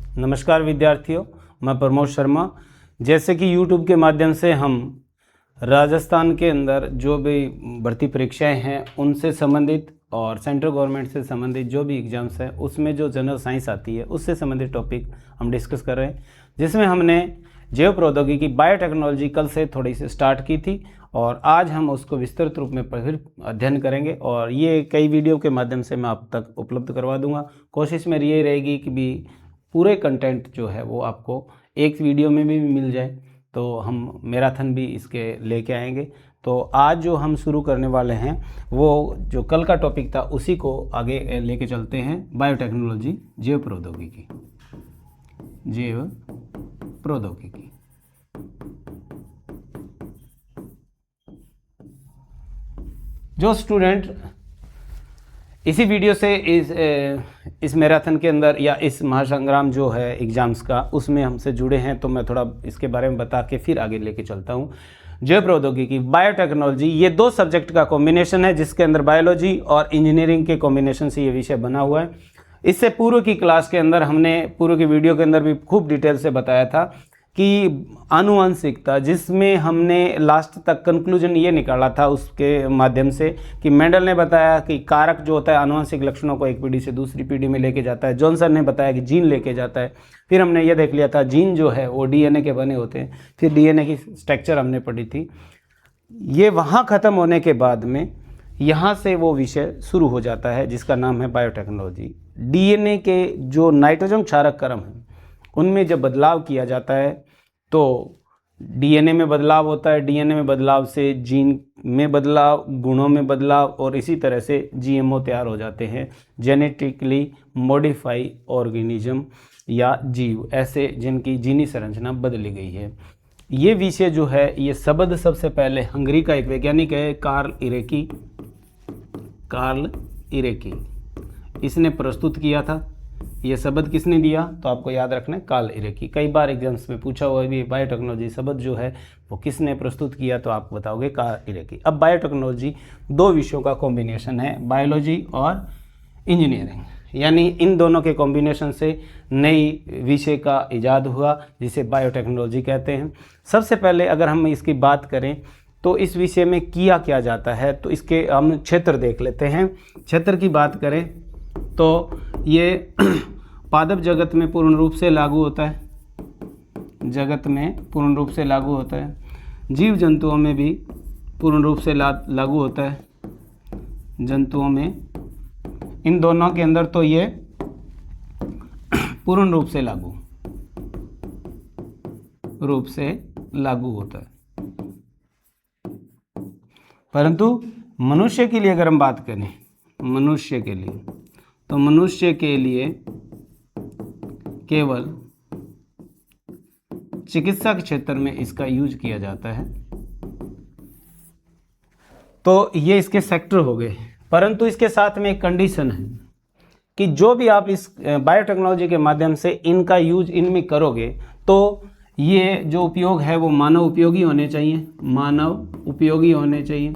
नमस्कार विद्यार्थियों, मैं प्रमोद शर्मा। जैसे कि YouTube के माध्यम से हम राजस्थान के अंदर जो भी भर्ती परीक्षाएं हैं उनसे संबंधित और सेंट्रल गवर्नमेंट से संबंधित जो भी एग्जाम्स हैं उसमें जो जनरल साइंस आती है उससे संबंधित टॉपिक हम डिस्कस कर रहे हैं, जिसमें हमने जैव प्रौद्योगिकी बायोटेक्नोलॉजी कल से थोड़ी सी स्टार्ट की थी और आज हम उसको विस्तृत रूप में फिर अध्ययन करेंगे और ये कई वीडियो के माध्यम से मैं आप तक उपलब्ध करवा दूंगा। कोशिश मेरी ये रहेगी कि भी पूरे कंटेंट जो है वो आपको एक वीडियो में भी मिल जाए, तो हम मैराथन भी इसके लेके आएंगे। तो आज जो हम शुरू करने वाले हैं वो जो कल का टॉपिक था उसी को आगे लेके चलते हैं। बायोटेक्नोलॉजी, जैव प्रौद्योगिकी। जैव प्रौद्योगिकी जो स्टूडेंट इसी वीडियो से इस मैराथन के अंदर या इस महासंग्राम जो है एग्ज़ाम्स का उसमें हमसे जुड़े हैं, तो मैं थोड़ा इसके बारे में बता के फिर आगे लेके चलता हूँ। जैव प्रौद्योगिकी, बायोटेक्नोलॉजी, ये दो सब्जेक्ट का कॉम्बिनेशन है जिसके अंदर बायोलॉजी और इंजीनियरिंग के कॉम्बिनेशन से ये विषय बना हुआ है। इससे पूर्व की क्लास के अंदर हमने पूर्व की वीडियो के अंदर भी खूब डिटेल से बताया था कि आनुवंशिकता, जिसमें हमने लास्ट तक कंक्लूजन ये निकाला था उसके माध्यम से कि मेंडल ने बताया कि कारक जो होता है आनुवंशिक लक्षणों को एक पीढ़ी से दूसरी पीढ़ी में लेके जाता है। जॉनसन ने बताया कि जीन लेके जाता है। फिर हमने ये देख लिया था जीन जो है वो डीएनए के बने होते हैं। फिर डीएनए की स्ट्रक्चर हमने पढ़ी थी। ये वहाँ ख़त्म होने के बाद में यहाँ से वो विषय शुरू हो जाता है जिसका नाम है बायोटेक्नोलॉजी। डीएनए के जो नाइट्रोजन क्षारक क्रम हैं उनमें जब बदलाव किया जाता है तो डीएनए में बदलाव होता है। डीएनए में बदलाव से जीन में बदलाव, गुणों में बदलाव और इसी तरह से जीएमओ तैयार हो जाते हैं, जेनेटिकली मॉडिफाई ऑर्गेनिज्म या जीव, ऐसे जिनकी जीनी संरचना बदली गई है। ये विषय जो है ये शब्द सबसे पहले हंगरी का एक वैज्ञानिक है कार्ल इरेकी, इसने प्रस्तुत किया था। ये शब्द किसने दिया तो आपको याद रखना है कार्ल इरेकी। कई बार एग्जाम्स में पूछा हुआ भी बायोटेक्नोलॉजी शब्द जो है वो किसने प्रस्तुत किया, तो आप बताओगे कार्ल इरेकी। अब बायोटेक्नोलॉजी दो विषयों का कॉम्बिनेशन है, बायोलॉजी और इंजीनियरिंग, यानी इन दोनों के कॉम्बिनेशन से नई विषय का इजाद हुआ जिसे बायोटेक्नोलॉजी कहते हैं। सबसे पहले अगर हम इसकी बात करें तो इस विषय में किया क्या जाता है, तो इसके हम क्षेत्र देख लेते हैं। क्षेत्र की बात करें तो ये पादप जगत में पूर्ण रूप से लागू होता है, जगत में पूर्ण रूप से लागू होता है। जीव जंतुओं में भी पूर्ण रूप से लागू होता है, जंतुओं में, इन दोनों के अंदर तो ये पूर्ण रूप से लागू होता है। परंतु मनुष्य के लिए अगर हम बात करें, मनुष्य के लिए, तो मनुष्य के लिए केवल चिकित्सा के क्षेत्र में इसका यूज किया जाता है। तो ये इसके सेक्टर हो गए। परंतु इसके साथ में एक कंडीशन है कि जो भी आप इस बायोटेक्नोलॉजी के माध्यम से इनका यूज इनमें करोगे तो ये जो उपयोग है वो मानव उपयोगी होने चाहिए, मानव उपयोगी होने चाहिए।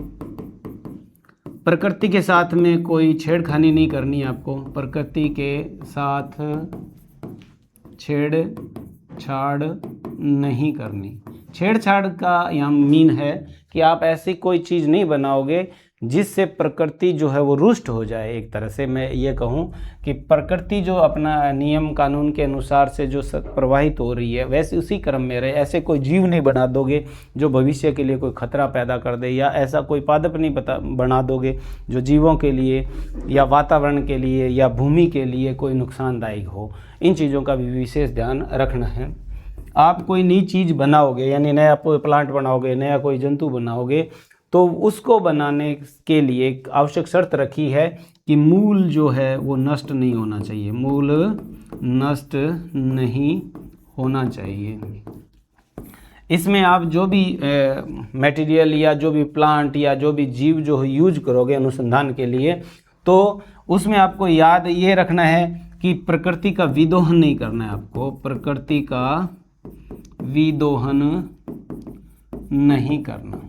प्रकृति के साथ में कोई छेड़खानी नहीं करनी है आपको, प्रकृति के साथ छेड़छाड़ नहीं करनी। छेड़छाड़ का यहाँ मीन है कि आप ऐसी कोई चीज़ नहीं बनाओगे जिससे प्रकृति जो है वो रुष्ट हो जाए। एक तरह से मैं ये कहूँ कि प्रकृति जो अपना नियम कानून के अनुसार से जो प्रवाहित हो रही है वैसे उसी क्रम में रहे। ऐसे कोई जीव नहीं बना दोगे जो भविष्य के लिए कोई खतरा पैदा कर दे, या ऐसा कोई पादप नहीं बना दोगे जो जीवों के लिए या वातावरण के लिए या भूमि के लिए कोई नुकसानदायक हो। इन चीज़ों का भी विशेष ध्यान रखना है। आप कोई नई चीज़ बनाओगे, यानी नया कोई प्लांट बनाओगे, नया कोई जंतु बनाओगे, तो उसको बनाने के लिए एक आवश्यक शर्त रखी है कि मूल जो है वो नष्ट नहीं होना चाहिए, मूल नष्ट नहीं होना चाहिए। इसमें आप जो भी मटेरियल या जो भी प्लांट या जो भी जीव जो यूज करोगे अनुसंधान के लिए, तो उसमें आपको याद ये रखना है कि प्रकृति का विदोहन नहीं करना है आपको, प्रकृति का विदोहन नहीं करना।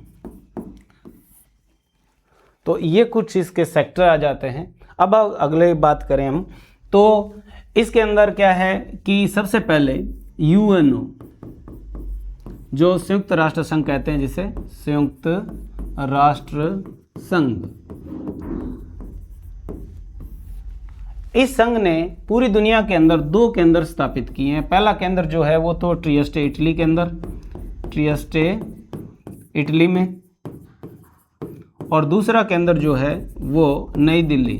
तो ये कुछ इसके सेक्टर आ जाते हैं। अब अगले बात करें हम तो इसके अंदर क्या है कि सबसे पहले यूएनओ, जो संयुक्त राष्ट्र संघ कहते हैं, जिसे संयुक्त राष्ट्र संघ, इस संघ ने पूरी दुनिया के अंदर 2 केंद्र स्थापित किए हैं। पहला केंद्र जो है वो तो ट्रिएस्टे इटली के अंदर, ट्रिएस्टे इटली में, और दूसरा केंद्र जो है वो नई दिल्ली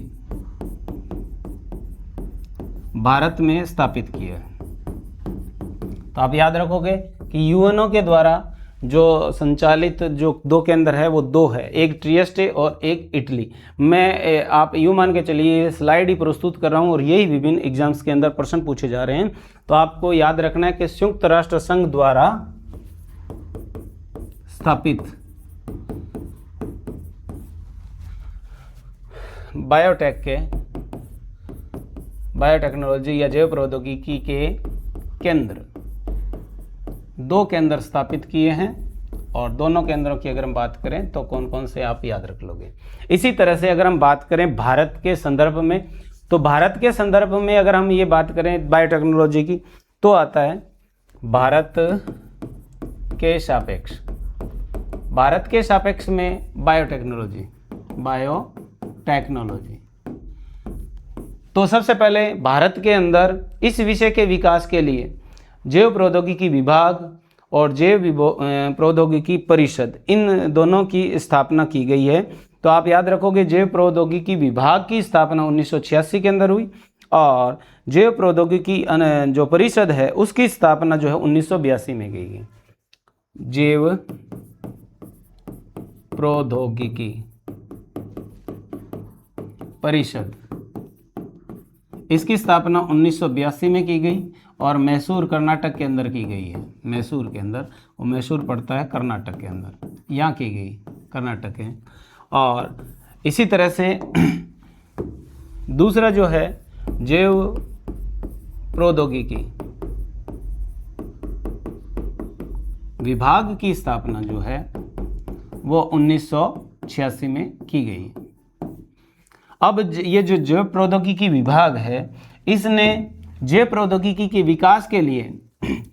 भारत में स्थापित किया है। तो आप याद रखोगे कि यूएनओ के द्वारा जो संचालित जो 2 केंद्र है वो 2 है, एक ट्रिएस्टे और एक इटली। मैं आप यूँ मान के चलिए स्लाइड ही प्रस्तुत कर रहा हूँ और यही विभिन्न एग्जाम्स के अंदर प्रश्न पूछे जा रहे हैं। तो आपको याद रखना है कि संयुक्त राष्ट्र संघ द्वारा स्थापित बायोटेक्नोलॉजी या जैव प्रौद्योगिकी के केंद्र 2 केंद्र स्थापित किए हैं, और दोनों केंद्रों की अगर हम बात करें तो कौन कौन से आप याद रख लोगे। इसी तरह से अगर हम बात करें भारत के संदर्भ में, तो भारत के संदर्भ में अगर हम ये बात करें बायोटेक्नोलॉजी की, तो आता है भारत के सापेक्ष में बायोटेक्नोलॉजी। तो सबसे पहले भारत के अंदर इस विषय के विकास के लिए जैव प्रौद्योगिकी विभाग और जैव प्रौद्योगिकी परिषद, इन दोनों की स्थापना की गई है। तो आप याद रखोगे जैव प्रौद्योगिकी विभाग की स्थापना 1986 के अंदर हुई, और जैव प्रौद्योगिकी जो परिषद है उसकी स्थापना जो है 1982 में की गई। जैव प्रौद्योगिकी परिषद, इसकी स्थापना 1982 में की गई और मैसूर कर्नाटक के अंदर की गई है। मैसूर के अंदर, और मैसूर पड़ता है कर्नाटक के अंदर, यहाँ की गई, कर्नाटक है। और इसी तरह से दूसरा जो है जैव प्रौद्योगिकी विभाग की स्थापना जो है वो 1986 में की गई। अब ये जो जैव प्रौद्योगिकी विभाग है, इसने जैव प्रौद्योगिकी के विकास के लिए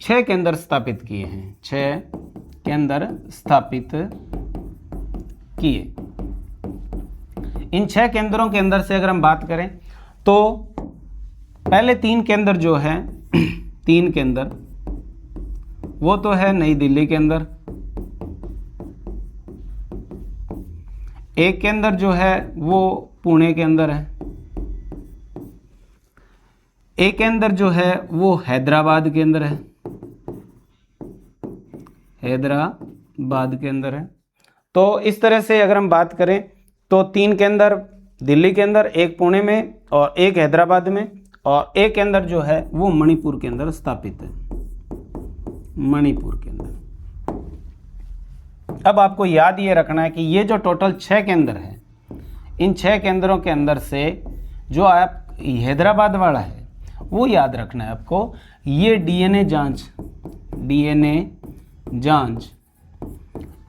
6 केंद्र स्थापित किए हैं। 6 केंद्र स्थापित किए। इन 6 केंद्रों के अंदर से अगर हम बात करें तो पहले 3 केंद्र जो है 3 केंद्र वो तो है नई दिल्ली के अंदर, एक केंद्र जो है वो पुणे के अंदर है, एक केंद्र जो है वो हैदराबाद के अंदर है, हैदराबाद के अंदर है। तो इस तरह से अगर हम बात करें तो 3 केंद्र दिल्ली के अंदर, एक पुणे में और एक हैदराबाद में, और एक केंद्र जो है वो मणिपुर के अंदर स्थापित है, मणिपुर के अंदर। अब आपको याद ये रखना है कि ये जो टोटल 6 केंद्र हैं, इन 6 केंद्रों के अंदर से जो आप हैदराबाद वाला है वो याद रखना है आपको। ये डीएनए जांच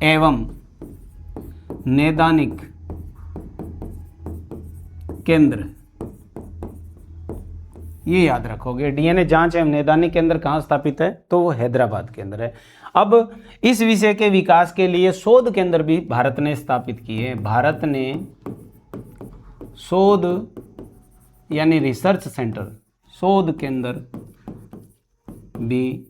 एवं नैदानिक केंद्र, ये याद रखोगे। डीएनए जांच एवं नैदानिक केंद्र कहाँ स्थापित है, तो वो हैदराबाद के अंदर है। अब इस विषय के विकास के लिए शोध केंद्र भी भारत ने स्थापित किए। भारत ने शोध यानी रिसर्च सेंटर, शोध केंद्र भी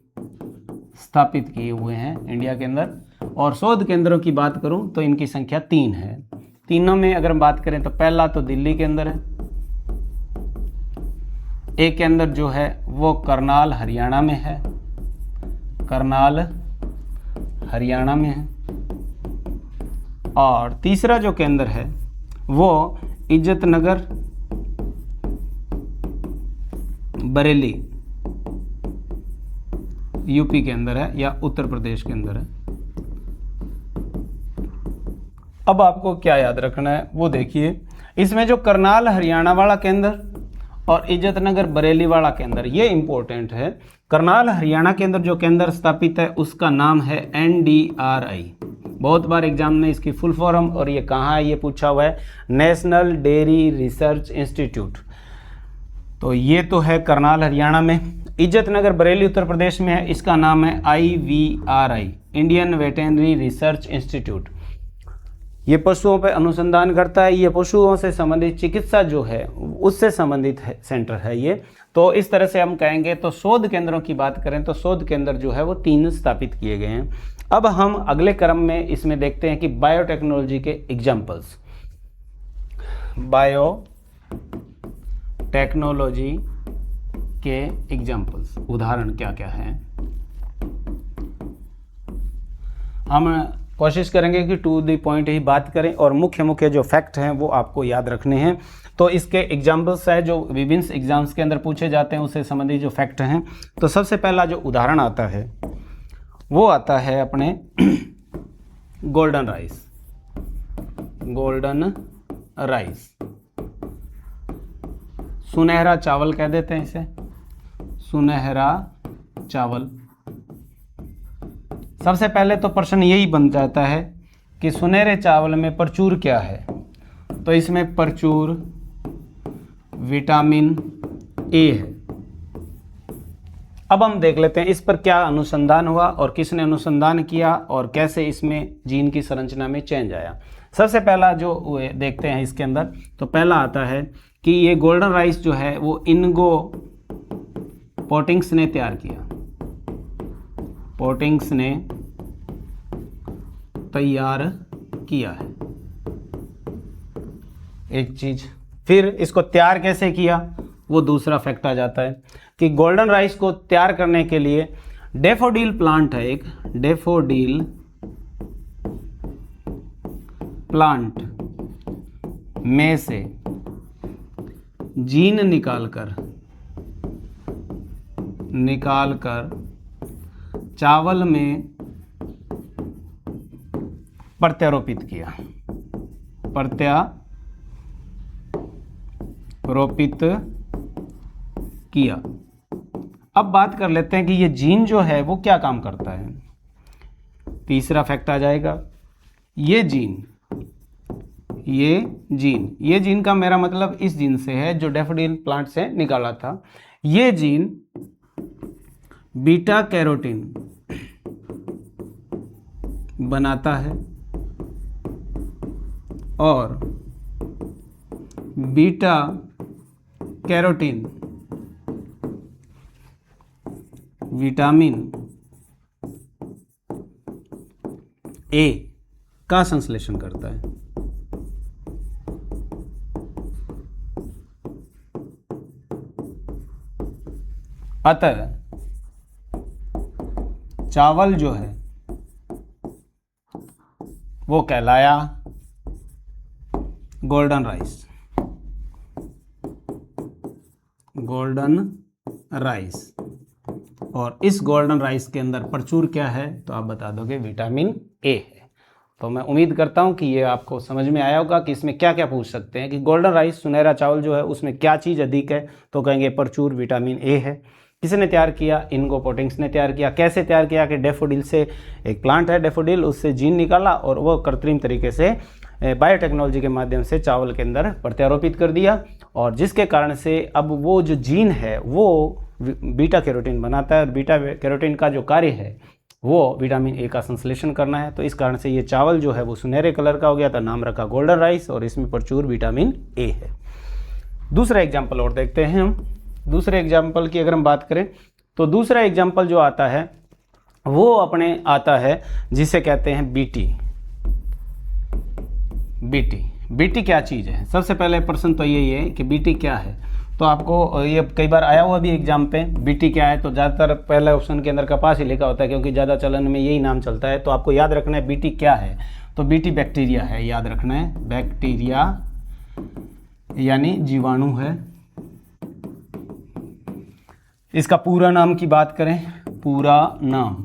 स्थापित किए हुए हैं इंडिया के अंदर। और शोध केंद्रों की बात करूं तो इनकी संख्या 3 है। तीनों में अगर हम बात करें तो पहला तो दिल्ली के अंदर है, एक केंद्र जो है वो करनाल हरियाणा में है, करनाल हरियाणा में है, और तीसरा जो केंद्र है वो इज्जतनगर बरेली यूपी के अंदर है या उत्तर प्रदेश के अंदर है। अब आपको क्या याद रखना है वो देखिए, इसमें जो करनाल हरियाणा वाला केंद्र और इज्जतनगर बरेली वाला केंद्र, ये इंपॉर्टेंट है। करनाल हरियाणा के अंदर जो केंद्र स्थापित है उसका नाम है NDRI। बहुत बार एग्जाम में इसकी फुल फॉर्म और ये कहाँ है ये पूछा हुआ है, नेशनल डेयरी रिसर्च इंस्टीट्यूट। तो ये तो है करनाल हरियाणा में। इज्जतनगर बरेली उत्तर प्रदेश में है, इसका नाम है IVRI, Indian veterinary research institute. ये पशुओं पर अनुसंधान करता है, ये पशुओं से संबंधित चिकित्सा जो है उससे संबंधित सेंटर है ये। तो इस तरह से हम कहेंगे। तो शोध केंद्रों की बात करें तो शोध केंद्र जो है वो 3 स्थापित किए गए हैं। अब हम अगले क्रम में इसमें देखते हैं कि बायोटेक्नोलॉजी के एग्जाम्पल्स, बायोटेक्नोलॉजी के एग्जाम्पल्स, उदाहरण क्या क्या हैं। हम कोशिश करेंगे कि टू द पॉइंट ही बात करें और मुख्य मुख्य जो फैक्ट हैं वो आपको याद रखने हैं। तो इसके एग्जाम्पल्स है जो विभिन्न एग्जाम्स के अंदर पूछे जाते हैं, उससे संबंधित जो फैक्ट हैं। तो सबसे पहला जो उदाहरण आता है वो आता है अपने गोल्डन राइस। गोल्डन राइस, सुनहरा चावल कह देते हैं इसे, सुनहरा चावल। सबसे पहले तो प्रश्न यही बन जाता है कि सुनहरे चावल में प्रचुर क्या है। तो इसमें प्रचुर विटामिन ए है। अब हम देख लेते हैं इस पर क्या अनुसंधान हुआ और किसने अनुसंधान किया और कैसे इसमें जीन की संरचना में चेंज आया। सबसे पहला जो देखते हैं इसके अंदर, तो पहला आता है कि ये गोल्डन राइस जो है वो इनगो पोटिंग्स ने तैयार किया। पोटिंग्स ने तैयार किया है एक चीज। फिर इसको तैयार कैसे किया वो दूसरा फैक्ट आ जाता है कि गोल्डन राइस को तैयार करने के लिए डैफोडिल प्लांट है, एक डैफोडिल प्लांट में से जीन निकालकर चावल में प्रत्यारोपित किया। अब बात कर लेते हैं कि ये जीन जो है वो क्या काम करता है। तीसरा फैक्ट आ जाएगा, ये जीन का मेरा मतलब इस जीन से है जो डैफोडिल प्लांट से निकाला था। ये जीन बीटा कैरोटीन बनाता है और बीटा कैरोटीन विटामिन ए का संश्लेषण करता है। अतः चावल जो है वो कहलाया गोल्डन राइस। और इस गोल्डन राइस के अंदर प्रचुर क्या है तो आप बता दोगे विटामिन ए है। तो मैं उम्मीद करता हूं कि ये आपको समझ में आया होगा कि इसमें क्या क्या पूछ सकते हैं कि गोल्डन राइस सुनहरा चावल जो है उसमें क्या चीज़ अधिक है, तो कहेंगे प्रचुर विटामिन ए है। किसने तैयार किया? इनगो पोटिंग्स ने तैयार किया। कैसे तैयार किया कि डैफोडिल से, एक प्लांट है डैफोडिल, उससे जीन निकाला और वो कृत्रिम तरीके से बायोटेक्नोलॉजी के माध्यम से चावल के अंदर प्रत्यारोपित कर दिया, और जिसके कारण से अब वो जो जीन है वो बीटा कैरोटीन बनाता है, और बीटा कैरोटीन का जो कार्य है वो विटामिन ए का संश्लेषण करना है। तो इस कारण से ये चावल जो है वो सुनहरे कलर का हो गया था, नाम रखा गोल्डन राइस, और इसमें प्रचुर विटामिन ए है। दूसरा एग्जाम्पल और देखते हैं हम। दूसरे एग्जाम्पल की अगर हम बात करें तो दूसरा एग्जाम्पल जो आता है वो अपने आता है जिसे कहते हैं बीटी क्या चीज़ है। सबसे पहले प्रश्न तो यही है कि बीटी क्या है। तो आपको ये कई बार आया हुआ भी एग्जाम पे, बीटी क्या है, तो ज़्यादातर पहले ऑप्शन के अंदर कपास ही लिखा होता है क्योंकि ज़्यादा चलन में यही नाम चलता है। तो आपको याद रखना है बीटी क्या है। तो बीटी बैक्टीरिया है, याद रखना है, बैक्टीरिया यानी जीवाणु है। इसका पूरा नाम की बात करें, पूरा नाम,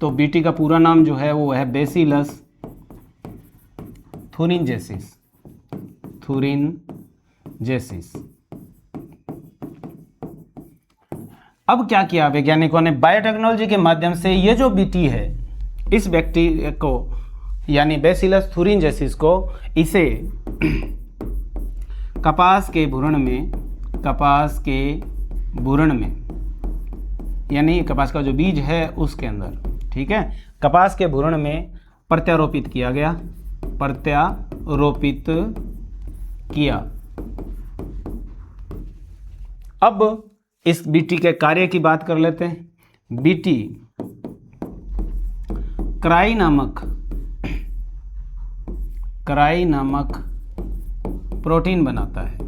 तो बीटी का पूरा नाम जो है वो है बेसिलस थुरिनजेसिस। अब क्या किया वैज्ञानिकों ने बायोटेक्नोलॉजी के माध्यम से ये जो बीटी है इस बैक्टीरिया को यानी बेसिलस थुरिनजेसिस को इसे कपास के भ्रूण में कपास के भूरण में, यानी कपास का जो बीज है उसके अंदर, ठीक है, कपास के भूरण में प्रत्यारोपित किया गया, प्रत्यारोपित किया। अब इस बीटी के कार्य की बात कर लेते हैं। बीटी क्राई नामक प्रोटीन बनाता है,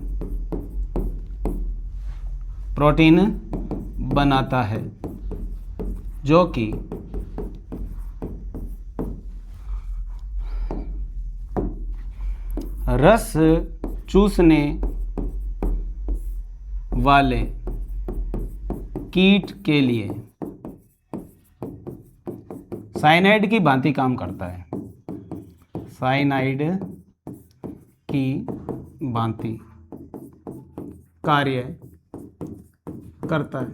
प्रोटीन बनाता है जो कि रस चूसने वाले कीट के लिए साइनाइड की भांति काम करता है, साइनाइड की भांति कार्य करता है,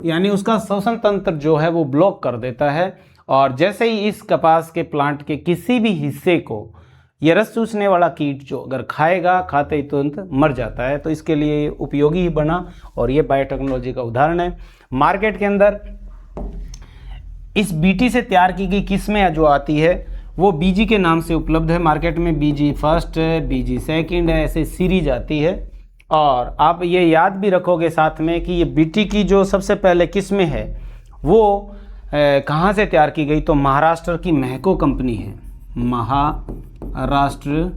यानी उसका श्वसन तंत्र जो है वो ब्लॉक कर देता है। और जैसे ही इस कपास के प्लांट के किसी भी हिस्से को ये रस चूसने वाला कीट जो अगर खाएगा, खाते ही तुरंत मर जाता है। तो इसके लिए ये उपयोगी ही बना और ये बायोटेक्नोलॉजी का उदाहरण है। मार्केट के अंदर इस बीटी से तैयार की गई किस्में जो आती है वो बीजी के नाम से उपलब्ध है मार्केट में। बीजी फर्स्ट है, बीजी सेकंड है, ऐसे सीरीज आती है। और आप ये याद भी रखोगे साथ में कि ये बीटी की जो सबसे पहले किस्में है वो कहाँ से तैयार की गई, तो महाराष्ट्र की महको कंपनी है, महाराष्ट्र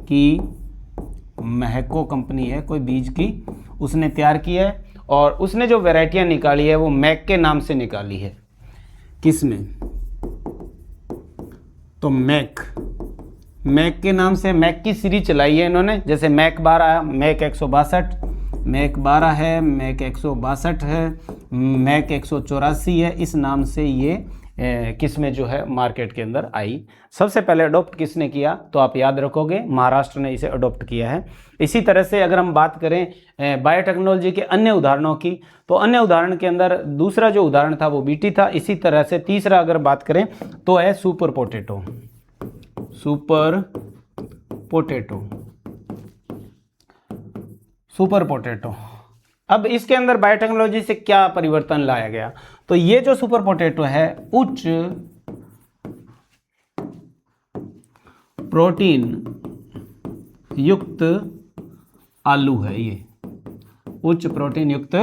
की महको कंपनी है कोई बीज की, उसने तैयार की है। और उसने जो वैरायटियाँ निकाली है वो मैक के नाम से निकाली है। किसमें, तो मैक के नाम से मैक की सीरीज चलाई है इन्होंने। जैसे मैक 12, मैक 162, मैक 12 है, मैक 162 है, मैक 184 है। इस नाम से ये किस्में जो है मार्केट के अंदर आई। सबसे पहले अडॉप्ट किसने किया, तो आप याद रखोगे महाराष्ट्र ने इसे अडॉप्ट किया है। इसी तरह से अगर हम बात करें बायोटेक्नोलॉजी के अन्य उदाहरणों की, तो अन्य उदाहरण के अंदर दूसरा जो उदाहरण था वो बीटी था। इसी तरह से तीसरा अगर बात करें तो है सुपर पोटैटो। Super potato. अब इसके अंदर बायोटेक्नोलॉजी से क्या परिवर्तन लाया गया, तो ये जो सुपर पोटैटो है उच्च प्रोटीन युक्त आलू है। ये उच्च प्रोटीन युक्त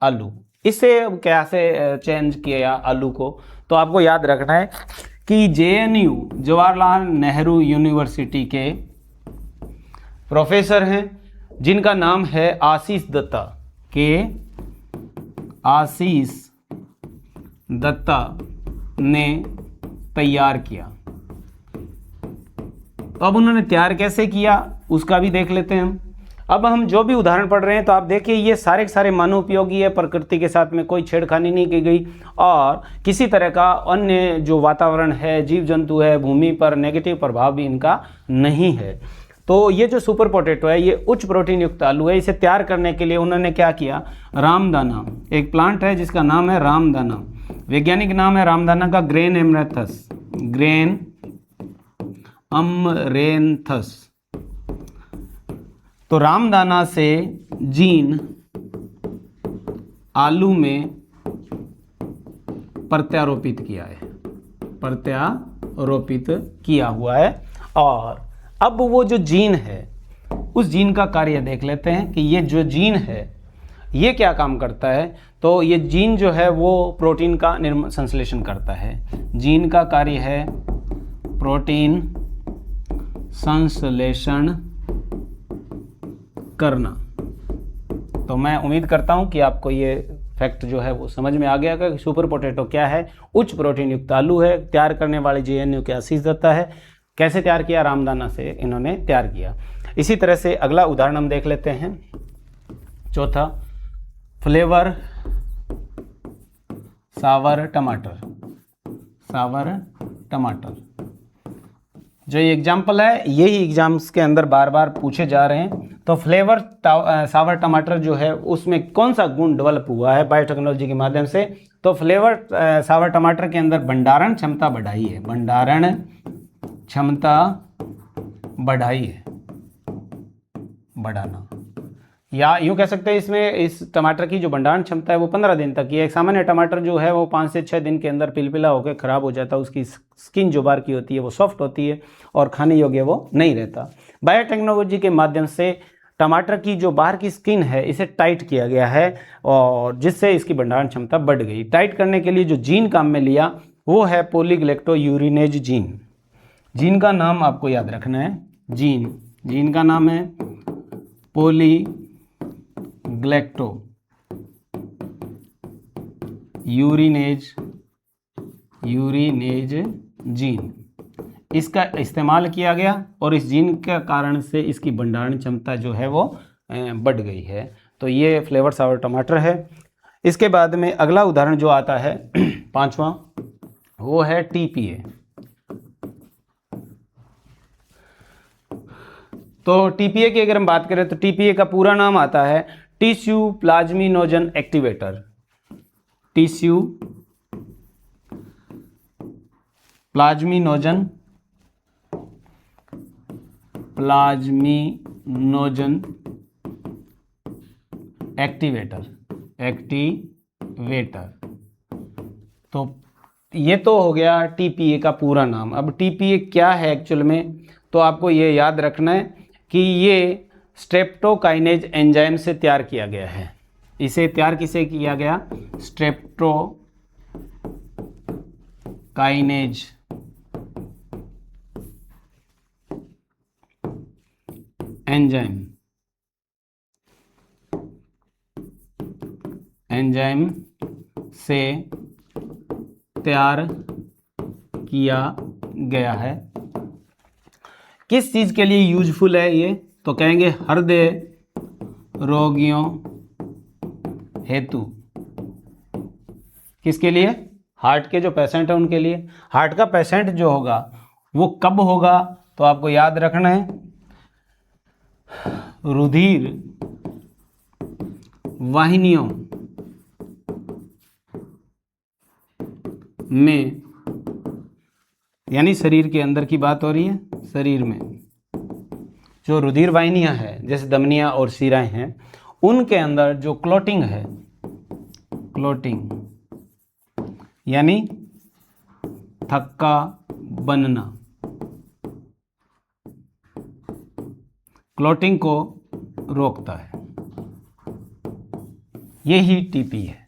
आलू, इससे कैसे चेंज किया आलू को, तो आपको याद रखना है कि JNU जवाहरलाल नेहरू यूनिवर्सिटी के प्रोफेसर हैं जिनका नाम है आशीष दत्ता, आशीष दत्ता ने तैयार किया। तो अब उन्होंने तैयार कैसे किया उसका भी देख लेते हैं हम। अब हम जो भी उदाहरण पढ़ रहे हैं तो आप देखिए ये सारे के सारे मानव उपयोगी है, प्रकृति के साथ में कोई छेड़खानी नहीं की गई और किसी तरह का अन्य जो वातावरण है, जीव जंतु है, भूमि पर नेगेटिव प्रभाव भी इनका नहीं है। तो ये जो सुपर पोटैटो है ये उच्च प्रोटीन युक्त आलू है। इसे तैयार करने के लिए उन्होंने क्या किया, रामदाना, एक प्लांट है जिसका नाम है रामदाना, वैज्ञानिक नाम है रामदाना का ग्रेन एमरेंथस, ग्रेन अमरेंथस। तो रामदाना से जीन आलू में प्रत्यारोपित किया है, प्रत्यारोपित किया हुआ है। और अब वो जो जीन है उस जीन का कार्य देख लेते हैं कि ये जो जीन है ये क्या काम करता है। तो ये जीन जो है वो प्रोटीन का संश्लेषण करता है। जीन का कार्य है प्रोटीन संश्लेषण करना। तो मैं उम्मीद करता हूं कि आपको ये फैक्ट जो है वो समझ में आ गया कि सुपर पोटैटो क्या है, उच्च प्रोटीन युक्त आलू है, तैयार करने वाले JNU के आशीष दत्ता है। कैसे तैयार किया, रामदाना से इन्होंने तैयार किया। इसी तरह से अगला उदाहरण हम देख लेते हैं, चौथा, फ्लेवर सावर टमाटर। सावर टमाटर जो ये एग्जाम्पल है यही एग्जाम्स के अंदर बार बार पूछे जा रहे हैं। तो फ्लेवर सावर टमाटर जो है उसमें कौन सा गुण डेवलप हुआ है बायोटेक्नोलॉजी के माध्यम से, तो फ्लेवर सावर टमाटर के अंदर भंडारण क्षमता बढ़ाई है, भंडारण क्षमता बढ़ाई है, बढ़ाना, या यूँ कह सकते हैं इसमें इस टमाटर की जो भंडारण क्षमता है वो 15 दिन तक की है। एक सामान्य टमाटर जो है वो 5 से 6 दिन के अंदर पिलपिला होकर ख़राब हो जाता है, उसकी स्किन जो बाहर की होती है वो सॉफ्ट होती है और खाने योग्य वो नहीं रहता। बायोटेक्नोलॉजी के माध्यम से टमाटर की जो बाहर की स्किन है इसे टाइट किया गया है और जिससे इसकी भंडारण क्षमता बढ़ गई। टाइट करने के लिए जो जीन काम में लिया वो है पॉलीग्लाइकोयूरिनेज जीन। जीन का नाम आपको याद रखना है, जीन का नाम है पॉलीग्लाइकोयूरिनेज जीन, इसका इस्तेमाल किया गया और इस जीन के कारण से इसकी भंडारण क्षमता जो है वो बढ़ गई है। तो ये फ्लेवर सावर टमाटर है। इसके बाद में अगला उदाहरण जो आता है 5वां, वो है टीपीए। तो टीपीए की अगर हम बात करें तो टीपीए का पूरा नाम आता है tissue plasminogen activator. Tissue plasminogen activator. तो ये तो हो गया टीपीए का पूरा नाम। अब टीपीए क्या है एक्चुअल में, तो आपको ये याद रखना है कि ये स्ट्रेप्टोकाइनेज एंजाइम से तैयार किया गया है। इसे तैयार किसे किया गया? स्ट्रेप्टोकाइनेज एंजाइम से तैयार किया गया है। किस चीज़ के लिए यूजफुल है ये? तो कहेंगे हृदय रोगियों हेतु। किसके लिए? हार्ट के जो पेशेंट है उनके लिए। हार्ट का पेशेंट जो होगा वो कब होगा? तो आपको याद रखना है रुधिर वाहिनियों में, यानी शरीर के अंदर की बात हो रही है। शरीर में जो रुधिर वाहिनियां हैं जैसे धमनियां और शिराएं हैं उनके अंदर जो क्लॉटिंग है, क्लॉटिंग यानी थक्का बनना, क्लॉटिंग को रोकता है। यही टीपी है।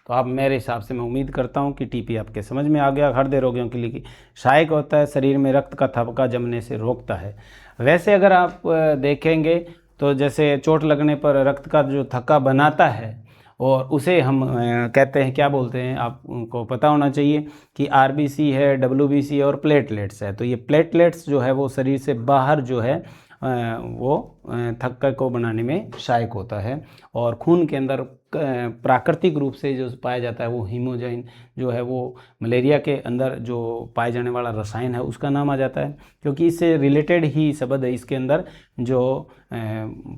तो आप मेरे हिसाब से मैं उम्मीद करता हूं कि टीपी आपके समझ में आ गया। हृदय रोगियों के लिए सहायक होता है, शरीर में रक्त का थक्का जमने से रोकता है। वैसे अगर आप देखेंगे तो जैसे चोट लगने पर रक्त का जो थक्का बनाता है और उसे हम कहते हैं, क्या बोलते हैं, आपको पता होना चाहिए कि आरबीसी है, डब्ल्यूबीसी है और प्लेटलेट्स है। तो ये प्लेटलेट्स जो है वो शरीर से बाहर जो है वो थक्का को बनाने में सहायक होता है। और खून के अंदर प्राकृतिक रूप से जो पाया जाता है वो हीमोजाइन जो है वो मलेरिया के अंदर जो पाए जाने वाला रसायन है उसका नाम आ जाता है, क्योंकि इससे रिलेटेड ही शब्द है इसके अंदर जो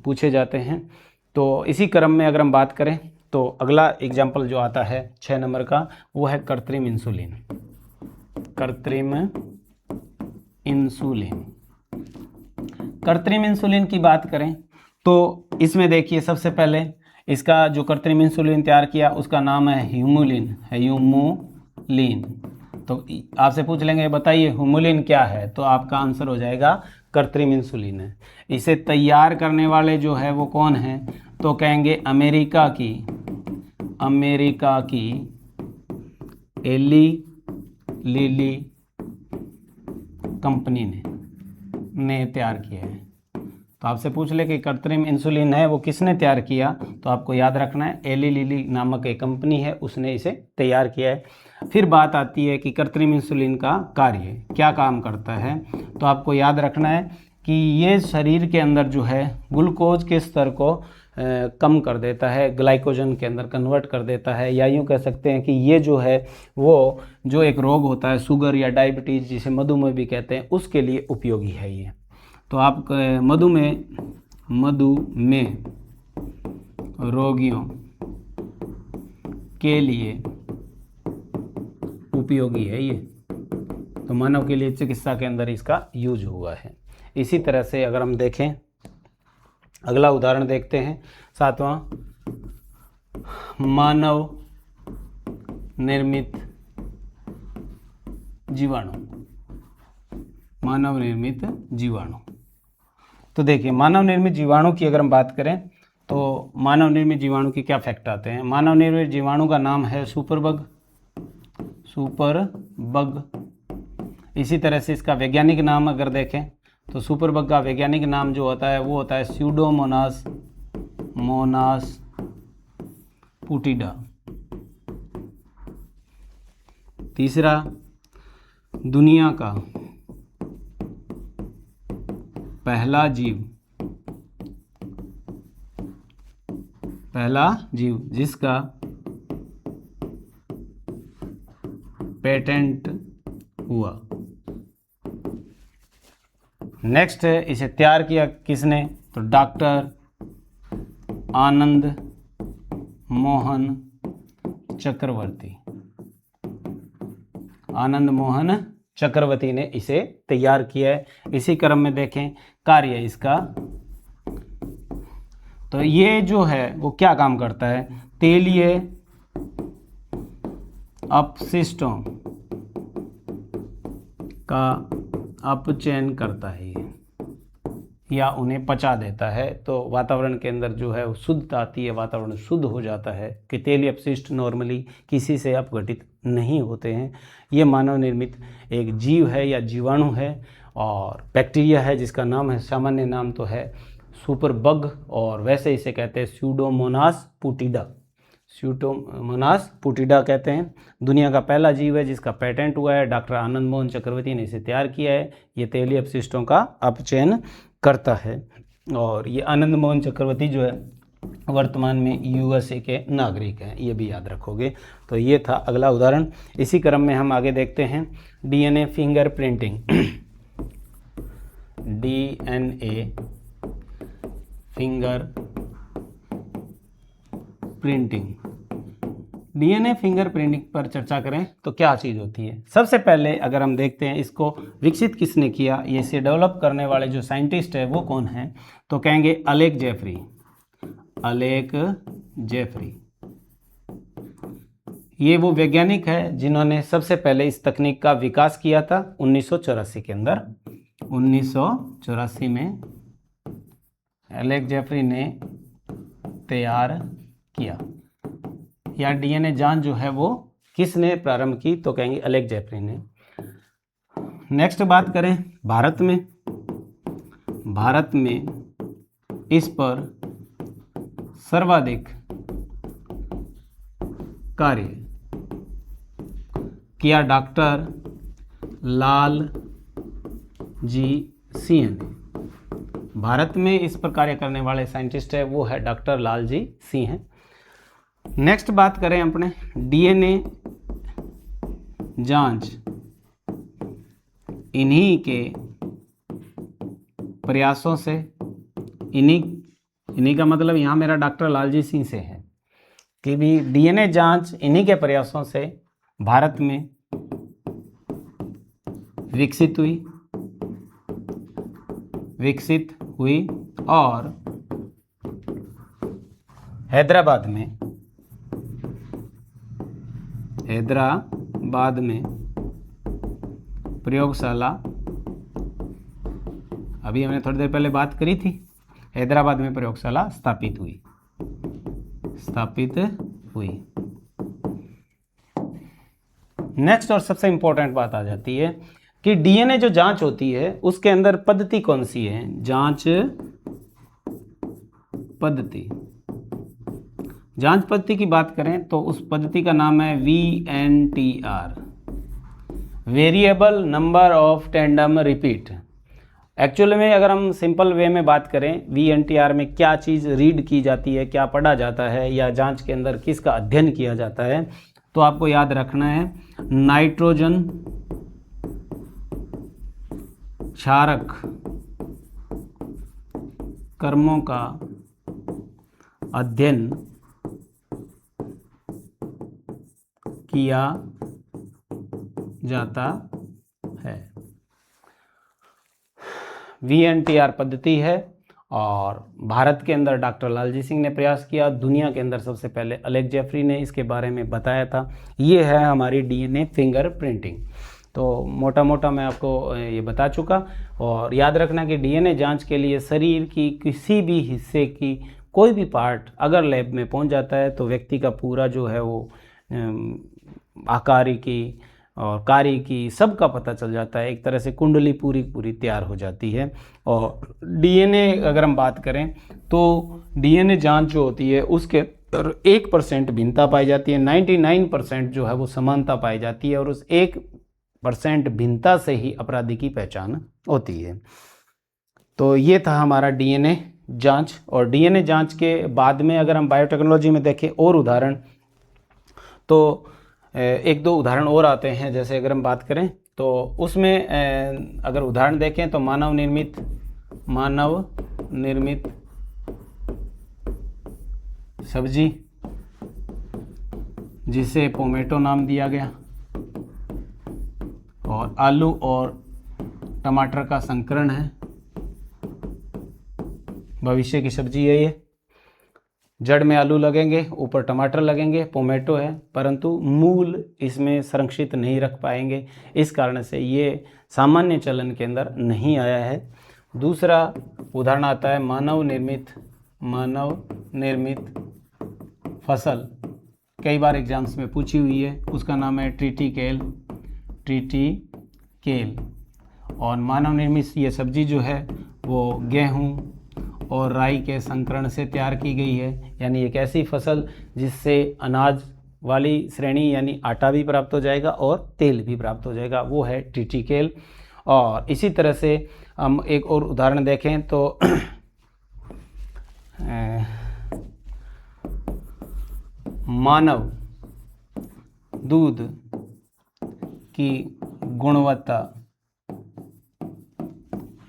पूछे जाते हैं। तो इसी क्रम में अगर हम बात करें तो अगला एग्जाम्पल जो आता है 6 नंबर का वो है कृत्रिम इंसुलिन। कृत्रिम इंसुलिन की बात करें तो इसमें देखिए सबसे पहले इसका जो कृत्रिम इंसुलिन तैयार किया उसका नाम है ह्यूमुलिन। तो आपसे पूछ लेंगे बताइए ह्यूमुलिन क्या है, तो आपका आंसर हो जाएगा कृत्रिम इंसुलिन है। इसे तैयार करने वाले जो है वो कौन है? तो कहेंगे अमेरिका की एली लिली कंपनी ने तैयार किया है। तो आपसे पूछ ले कि कृत्रिम इंसुलिन है वो किसने तैयार किया, तो आपको याद रखना है एली लिली नामक एक कंपनी है उसने इसे तैयार किया है। फिर बात आती है कि कृत्रिम इंसुलिन का कार्य क्या काम करता है, तो आपको याद रखना है कि ये शरीर के अंदर जो है ग्लूकोज के स्तर को कम कर देता है, ग्लाइकोजन के अंदर कन्वर्ट कर देता है, या यूँ कह सकते हैं कि ये जो है वो जो एक रोग होता है शुगर या डायबिटीज़ जिसे मधुमेह भी कहते हैं उसके लिए उपयोगी है ये। तो आप मधुमेह रोगियों के लिए उपयोगी है ये। तो मानव के लिए चिकित्सा के अंदर इसका यूज हुआ है। इसी तरह से अगर हम देखें अगला उदाहरण देखते हैं, 7वां, मानव निर्मित जीवाणु। मानव निर्मित जीवाणु, तो देखिए मानव निर्मित जीवाणु की अगर हम बात करें तो मानव निर्मित जीवाणु के क्या फैक्ट आते हैं। मानव निर्मित जीवाणु का नाम है सुपरबग। सुपरबग, इसी तरह से इसका वैज्ञानिक नाम अगर देखें तो सुपरबग का वैज्ञानिक नाम जो होता है वो होता है स्यूडोमोनास मोनास पुटिडा। तीसरा, दुनिया का पहला जीव जिसका पेटेंट हुआ। नेक्स्ट है, इसे तैयार किया किसने, तो डॉक्टर आनंद मोहन चक्रवर्ती। आनंद मोहन चक्रवर्ती ने इसे तैयार किया है। इसी क्रम में देखें कार्य इसका, तो ये जो है वो क्या काम करता है, तेलीय अपशिष्टों का अपचयन करता है ये, या उन्हें पचा देता है। तो वातावरण के अंदर जो है वो शुद्धता आती है, वातावरण शुद्ध हो जाता है। कि तेलीय अपशिष्ट नॉर्मली किसी से अपघटित नहीं होते हैं। ये मानव निर्मित एक जीव है या जीवाणु है और बैक्टीरिया है जिसका नाम है, सामान्य नाम तो है सुपरबग और वैसे इसे कहते हैं स्यूडोमोनास पुटिडा। स्यूडोमोनास पुटिडा कहते हैं। दुनिया का पहला जीव है जिसका पेटेंट हुआ है, डॉक्टर आनंद मोहन चक्रवर्ती ने इसे तैयार किया है। ये तेलीय अपशिष्टों का अपचयन करता है और ये आनंद मोहन चक्रवर्ती जो है वर्तमान में यूएसए के नागरिक हैं, ये भी याद रखोगे। तो ये था अगला उदाहरण। इसी क्रम में हम आगे देखते हैं DNA finger printing. DNA finger printing. DNA finger printing पर चर्चा करें तो क्या चीज़ होती है। सबसे पहले अगर हम देखते हैं इसको विकसित किसने किया, ये इसे डेवलप करने वाले जो साइंटिस्ट है वो कौन है, तो कहेंगे अलेक जेफरी। अलेक जेफरी ये वो वैज्ञानिक है जिन्होंने सबसे पहले इस तकनीक का विकास किया था 1984 के अंदर। 1984 में अलेक जेफरी ने तैयार किया, या डीएनए जांच जो है वो किसने प्रारंभ की, तो कहेंगे अलेक जेफरी ने। नेक्स्ट बात करें भारत में। भारत में इस पर सर्वाधिक कार्य किया डॉक्टर लाल जी सिंह ने। भारत में इस पर कार्य करने वाले साइंटिस्ट है वो है डॉक्टर लाल जी सिंह। नेक्स्ट बात करें अपने डीएनए जांच, इन्हीं के प्रयासों से, इन्हीं का मतलब यहाँ मेरा डॉक्टर लालजी सिंह से है कि भी डीएनए जांच इन्हीं के प्रयासों से भारत में विकसित हुई और हैदराबाद में प्रयोगशाला, अभी हमने थोड़ी देर पहले बात करी थी, हैदराबाद में प्रयोगशाला स्थापित हुई। नेक्स्ट और सबसे इंपॉर्टेंट बात आ जाती है कि डीएनए जो जांच होती है उसके अंदर पद्धति कौन सी है, जांच पद्धति। जांच पद्धति की बात करें तो उस पद्धति का नाम है VNTR, variable number of tandem repeat. Actual में अगर हम सिंपल वे में बात करें VNTR में क्या चीज़ रीड की जाती है, क्या पढ़ा जाता है, या जांच के अंदर किसका अध्ययन किया जाता है, तो आपको याद रखना है नाइट्रोजन क्षारक कर्मों का अध्ययन किया जाता है। VNTR पद्धति है और भारत के अंदर डॉक्टर लालजी सिंह ने प्रयास किया, दुनिया के अंदर सबसे पहले अलेक्स जेफरी ने इसके बारे में बताया था। ये है हमारी डीएनए फिंगर प्रिंटिंग। तो मोटा मोटा मैं आपको ये बता चुका। और याद रखना कि डीएनए जांच के लिए शरीर की किसी भी हिस्से की कोई भी पार्ट अगर लैब में पहुंच जाता है तो व्यक्ति का पूरा जो है वो आकार की और कार्य की सबका पता चल जाता है। एक तरह से कुंडली पूरी पूरी तैयार हो जाती है। और डीएनए अगर हम बात करें तो डीएनए जांच जो होती है उसके 1% भिन्नता पाई जाती है, 99% जो है वो समानता पाई जाती है, और उस 1% भिन्नता से ही अपराधी की पहचान होती है। तो ये था हमारा डीएनए जांच। और डीएनए जांच के बाद में अगर हम बायोटेक्नोलॉजी में देखें और उदाहरण, तो एक दो उदाहरण और आते हैं। जैसे अगर हम बात करें तो उसमें अगर उदाहरण देखें तो मानव निर्मित सब्जी जिसे टोमेटो नाम दिया गया, और आलू और टमाटर का संकरण है, भविष्य की सब्जी है ये। जड़ में आलू लगेंगे, ऊपर टमाटर लगेंगे, टोमेटो है, परंतु मूल इसमें संरक्षित नहीं रख पाएंगे, इस कारण से ये सामान्य चलन के अंदर नहीं आया है। दूसरा उदाहरण आता है मानव निर्मित फसल, कई बार एग्जाम्स में पूछी हुई है, उसका नाम है ट्रिटिकेल। और मानव निर्मित ये सब्जी जो है वो गेहूँ और राई के संकरण से तैयार की गई है, यानी एक ऐसी फसल जिससे अनाज वाली श्रेणी यानी आटा भी प्राप्त हो जाएगा और तेल भी प्राप्त हो जाएगा, वो है ट्रिटिकेल। और इसी तरह से हम एक और उदाहरण देखें तो मानव दूध की गुणवत्ता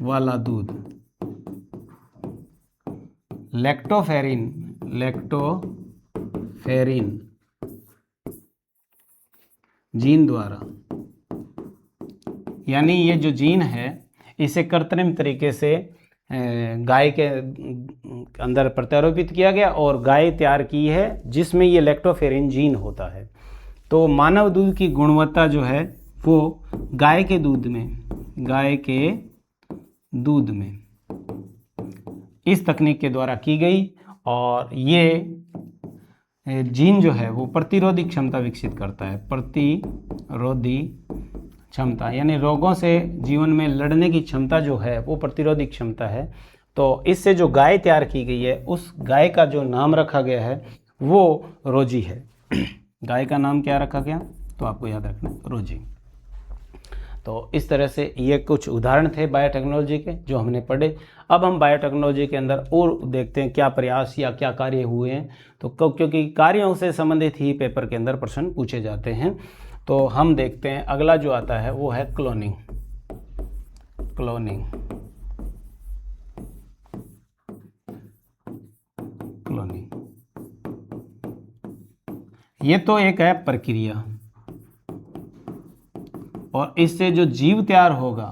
वाला दूध, लैक्टोफेरिन जीन द्वारा, यानी ये जो जीन है इसे कृत्रिम तरीके से गाय के अंदर प्रत्यारोपित किया गया और गाय तैयार की है जिसमें ये लैक्टोफेरिन जीन होता है। तो मानव दूध की गुणवत्ता जो है वो गाय के दूध में इस तकनीक के द्वारा की गई, और ये जीन जो है वो प्रतिरोधी क्षमता विकसित करता है, प्रतिरोधी क्षमता, यानी रोगों से जीवन में लड़ने की क्षमता जो है वो प्रतिरोधी क्षमता है। तो इससे जो गाय तैयार की गई है उस गाय का जो नाम रखा गया है वो रोजी है। गाय का नाम क्या रखा गया, तो आपको याद रखना है रोजी। तो इस तरह से ये कुछ उदाहरण थे बायोटेक्नोलॉजी के जो हमने पढ़े। अब हम बायोटेक्नोलॉजी के अंदर और देखते हैं क्या प्रयास या क्या कार्य हुए हैं, तो क्योंकि कार्यों से संबंधित ही पेपर के अंदर प्रश्न पूछे जाते हैं। तो हम देखते हैं अगला जो आता है वो है क्लोनिंग। ये तो एक है प्रक्रिया, और इससे जो जीव तैयार होगा,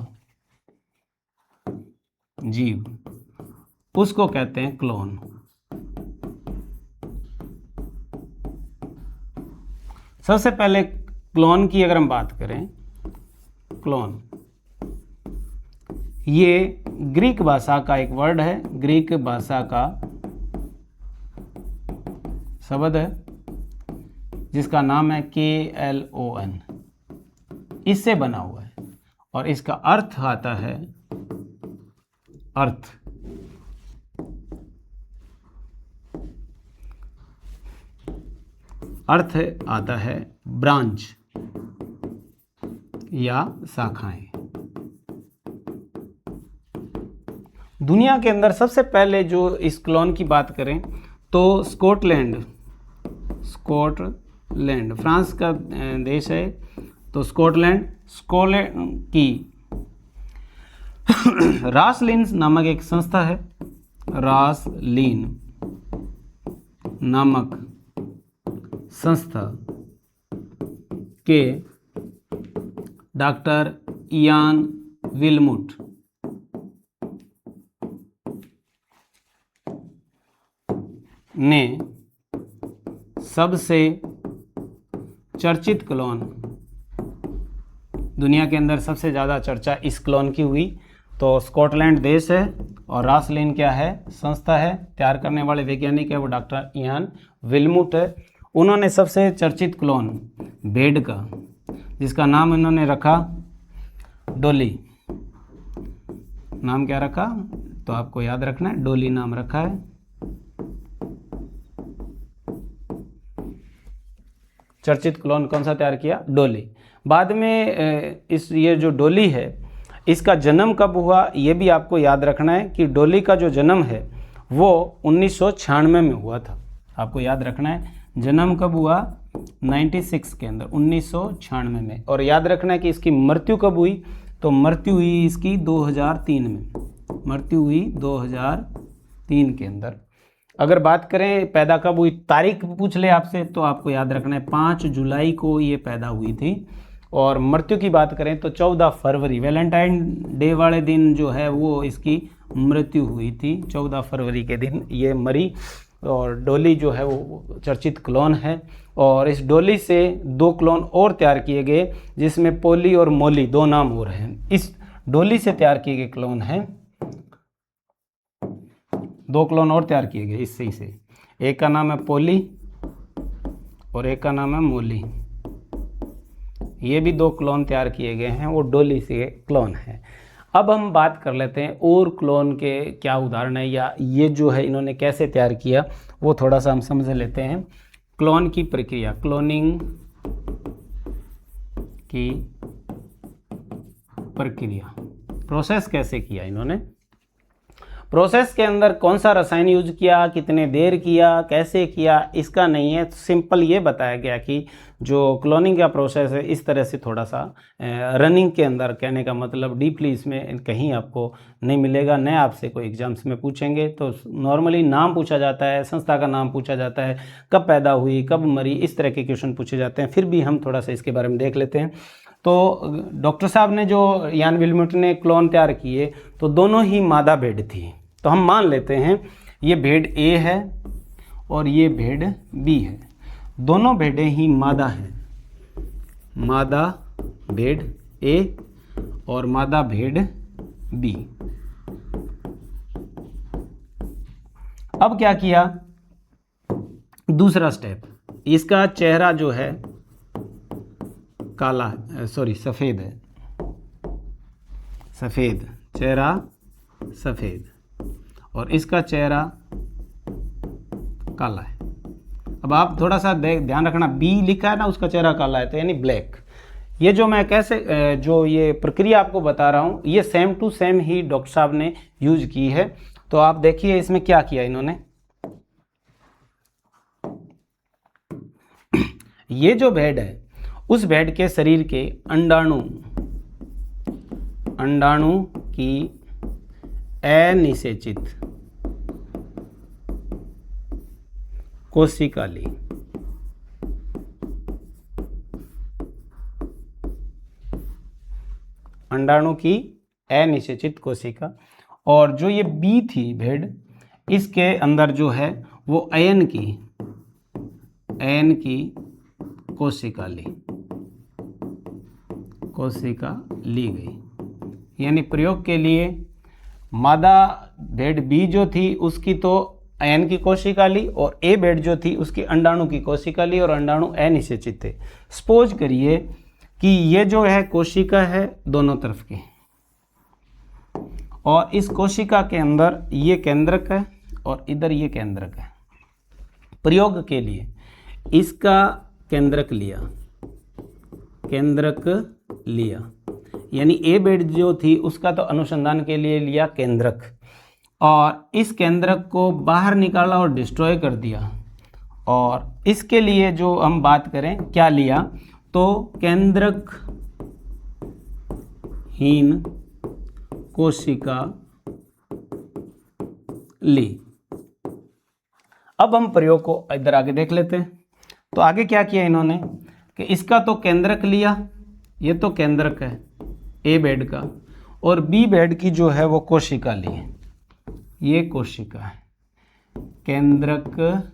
जीव, उसको कहते हैं क्लोन। सबसे पहले क्लोन की अगर हम बात करें, क्लोन ये ग्रीक भाषा का एक वर्ड है, ग्रीक भाषा का शब्द है जिसका नाम है KLON, इससे बना हुआ है, और इसका अर्थ आता है अर्थ आता है ब्रांच या शाखाएं। दुनिया के अंदर सबसे पहले जो इस क्लोन की बात करें तो स्कॉटलैंड फ्रांस का देश है, तो स्कॉटलैंड की रासलिन नामक एक संस्था है, रासलिन नामक संस्था के डॉक्टर इयान विलमुट ने सबसे चर्चित क्लोन, दुनिया के अंदर सबसे ज़्यादा चर्चा इस क्लोन की हुई, तो स्कॉटलैंड देश है और रासलिन क्या है, संस्था है। तैयार करने वाले वैज्ञानिक है वो डॉक्टर इयान विल्मुट है। उन्होंने सबसे चर्चित क्लोन भेड़ का, जिसका नाम इन्होंने रखा डोली, नाम क्या रखा, तो आपको याद रखना है, डोली नाम रखा है। चर्चित क्लोन कौन सा तैयार किया, डोली। बाद में ये जो डोली है इसका जन्म कब हुआ ये भी आपको याद रखना है कि डोली का जो जन्म है वो 1996 में हुआ था। आपको याद रखना है जन्म कब हुआ, 96 के अंदर, 1996 में। और याद रखना है कि इसकी मृत्यु कब हुई, तो मृत्यु हुई इसकी 2003 में, मृत्यु हुई 2003 के अंदर। अगर बात करें पैदा कब हुई, तारीख पूछ ले आपसे तो आपको याद रखना है 5 जुलाई को ये पैदा हुई थी। और मृत्यु की बात करें तो 14 फरवरी, वैलेंटाइन डे वाले दिन जो है वो इसकी मृत्यु हुई थी, 14 फरवरी के दिन ये मरी। और डोली जो है वो चर्चित क्लोन है। और इस डोली से 2 क्लोन और तैयार किए गए, जिसमें पोली और मोली 2 नाम और हैं। इस डोली से तैयार किए गए क्लोन हैं, 2 क्लोन और तैयार किए गए इससे से, एक का नाम है पोली और एक का नाम है मोली। ये भी 2 क्लोन तैयार किए गए हैं, वो डोली से क्लोन है। अब हम बात कर लेते हैं और क्लोन के क्या उदाहरण है, या ये जो है इन्होंने कैसे तैयार किया वो थोड़ा सा हम समझ लेते हैं। क्लोन की प्रक्रिया, क्लोनिंग की प्रक्रिया, प्रोसेस कैसे किया इन्होंने। प्रोसेस के अंदर कौन सा रसायन यूज किया, कितने देर किया, कैसे किया, इसका नहीं है। सिंपल ये बताया गया कि जो क्लोनिंग का प्रोसेस है इस तरह से थोड़ा सा रनिंग के अंदर, कहने का मतलब डीपली इसमें कहीं आपको नहीं मिलेगा। नए आपसे कोई एग्जाम्स में पूछेंगे तो नॉर्मली नाम पूछा जाता है, संस्था का नाम पूछा जाता है, कब पैदा हुई, कब मरी, इस तरह के क्वेश्चन पूछे जाते हैं। फिर भी हम थोड़ा सा इसके बारे में देख लेते हैं। तो डॉक्टर साहब ने जो यान विल्मुट ने क्लोन तैयार किए तो दोनों ही मादा भेड़ थी। तो हम मान लेते हैं ये भेड़ ए है और ये भेड़ बी है, दोनों भेड़ें ही मादा हैं, मादा भेड़ ए और मादा भेड़ बी। अब क्या किया, दूसरा स्टेप, इसका चेहरा जो है काला, सॉरी सफ़ेद है, सफ़ेद चेहरा, सफ़ेद, और इसका चेहरा काला है। अब आप थोड़ा सा ध्यान रखना, बी लिखा है ना, उसका चेहरा काला है, तो यानी ब्लैक। ये जो मैं कैसे जो ये प्रक्रिया आपको बता रहा हूँ ये सेम टू सेम ही डॉक्टर साहब ने यूज की है। तो आप देखिए इसमें क्या किया इन्होंने। ये जो भेड़ है उस भेड़ के शरीर के अंडाणु की अनिषेचित कोशिका ली, अंडाणु की अनिषेचित कोशिका। और जो ये बी थी भेड़, इसके अंदर जो है वो अयन की कोशिका ली गई। यानी प्रयोग के लिए मादा भेड़ बी जो थी उसकी तो अयन की कोशिका ली, और ए भेड़ जो थी उसकी अंडाणु की कोशिका ली, और अंडाणु अनिषेचित थे। सपोज करिए कि ये जो है कोशिका है दोनों तरफ की, और इस कोशिका के अंदर ये केंद्रक है और इधर ये केंद्रक है। प्रयोग के लिए इसका केंद्रक लिया, यानी ए भेड़ जो थी उसका तो अनुसंधान के लिए लिया केंद्रक, और इस केंद्रक को बाहर निकाला और डिस्ट्रॉय कर दिया। और इसके लिए जो हम बात करें क्या लिया, तो केंद्रकहीन कोशिका ली। अब हम प्रयोग को इधर आगे देख लेते हैं। तो आगे क्या किया इन्होंने कि इसका तो केंद्रक लिया, ये तो केंद्रक है ए बेड का, और बी बेड की जो है वो कोशिका ली, ये कोशिका है, केंद्रकहीन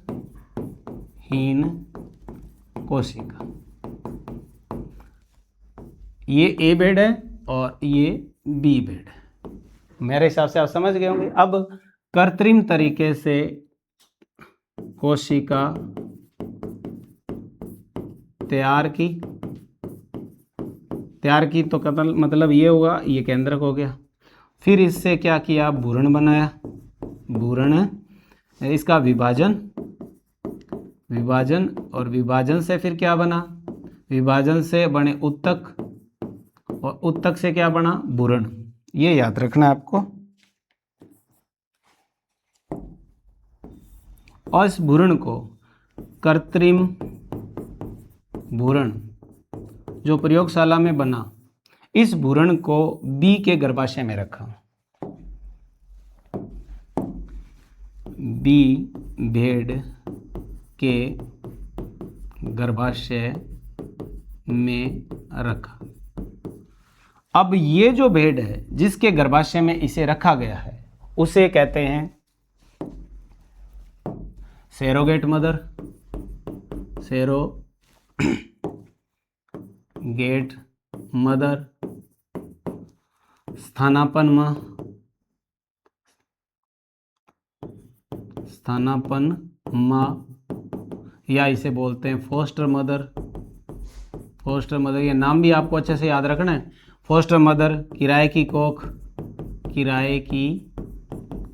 कोशिका। ये ए बेड है और ये बी बेड है। मेरे हिसाब से आप समझ गए होंगे। अब कृत्रिम तरीके से कोशिका तैयार की तो मतलब ये होगा, ये केंद्रक हो गया। फिर इससे क्या किया, भूरण बनाया, भूरण, इसका विभाजन और विभाजन से फिर क्या बना, विभाजन से बने उत्तक और उत्तक से क्या बना, भूरण। ये याद रखना है आपको। और इस भूरण को, कृत्रिम भूरण जो प्रयोगशाला में बना, इस भूरण को बी के गर्भाशय में रखा, बी भेड़ के गर्भाशय में रखा। अब ये जो भेड़ है जिसके गर्भाशय में इसे रखा गया है उसे कहते हैं सैरोगेट मदर, सैरोगेट मदर, स्थानापन्न माँ, या इसे बोलते हैं फोस्टर मदर। ये नाम भी आपको अच्छे से याद रखना है। फोस्टर मदर, किराए की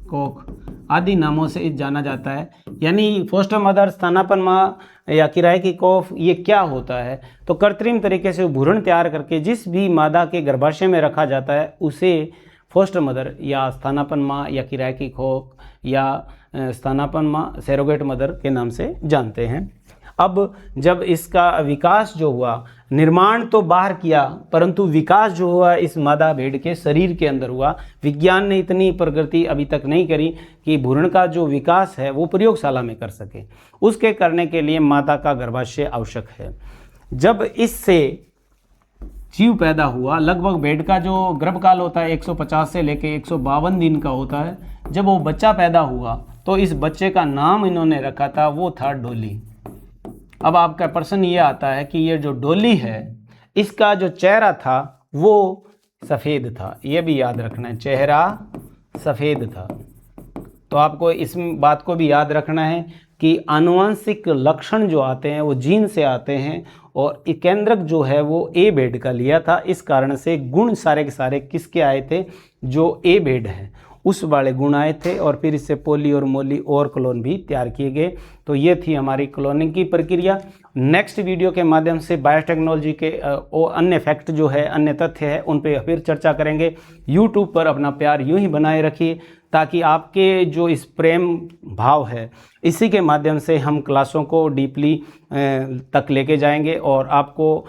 कोख आदि नामों से जाना जाता है। यानी फोस्टर मदर, स्थानापन्न माँ या किराए की कोख, ये क्या होता है, तो कृत्रिम तरीके से भ्रूण तैयार करके जिस भी मादा के गर्भाशय में रखा जाता है उसे फोस्टर मदर या स्थानापन्न माँ या किराए की कोख या स्थानापन्न माँ, सैरोगेट मदर के नाम से जानते हैं। अब जब इसका विकास जो हुआ, निर्माण तो बाहर किया परंतु विकास जो हुआ इस मादा भेड़ के शरीर के अंदर हुआ। विज्ञान ने इतनी प्रगति अभी तक नहीं करी कि भ्रूण का जो विकास है वो प्रयोगशाला में कर सके। उसके करने के लिए माता का गर्भाशय आवश्यक है। जब इससे जीव पैदा हुआ, लगभग भेड़ का जो गर्भकाल होता है 150 से लेकर 152 दिन का होता है। जब वो बच्चा पैदा हुआ तो इस बच्चे का नाम इन्होंने रखा था, वो था डोली। अब आपका प्रश्न ये आता है कि ये जो डोली है इसका जो चेहरा था वो सफ़ेद था। ये भी याद रखना है, चेहरा सफ़ेद था। तो आपको इस बात को भी याद रखना है कि आनुवंशिक लक्षण जो आते हैं वो जीन से आते हैं और केंद्रक जो है वो ए भेड़ का लिया था। इस कारण से गुण सारे के सारे किसके आए थे, जो ए भेड़ है उस वाले गुण आए थे और फिर इससे पोली और मोली और क्लोन भी तैयार किए गए। तो ये थी हमारी क्लोनिंग की प्रक्रिया। नेक्स्ट वीडियो के माध्यम से बायोटेक्नोलॉजी के और अन्य फैक्ट जो है, अन्य तथ्य है, उन पे फिर चर्चा करेंगे। यूट्यूब पर अपना प्यार यूं ही बनाए रखिए ताकि आपके जो इस प्रेम भाव है इसी के माध्यम से हम क्लासों को डीपली तक लेके जाएंगे और आपको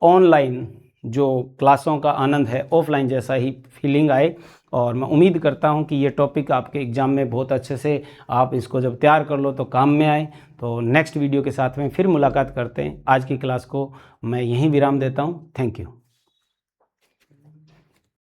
ऑनलाइन जो क्लासों का आनंद है ऑफलाइन जैसा ही फीलिंग आए। और मैं उम्मीद करता हूं कि ये टॉपिक आपके एग्ज़ाम में बहुत अच्छे से आप इसको जब तैयार कर लो तो काम में आए। तो नेक्स्ट वीडियो के साथ में फिर मुलाकात करते हैं। आज की क्लास को मैं यहीं विराम देता हूं। Thank you.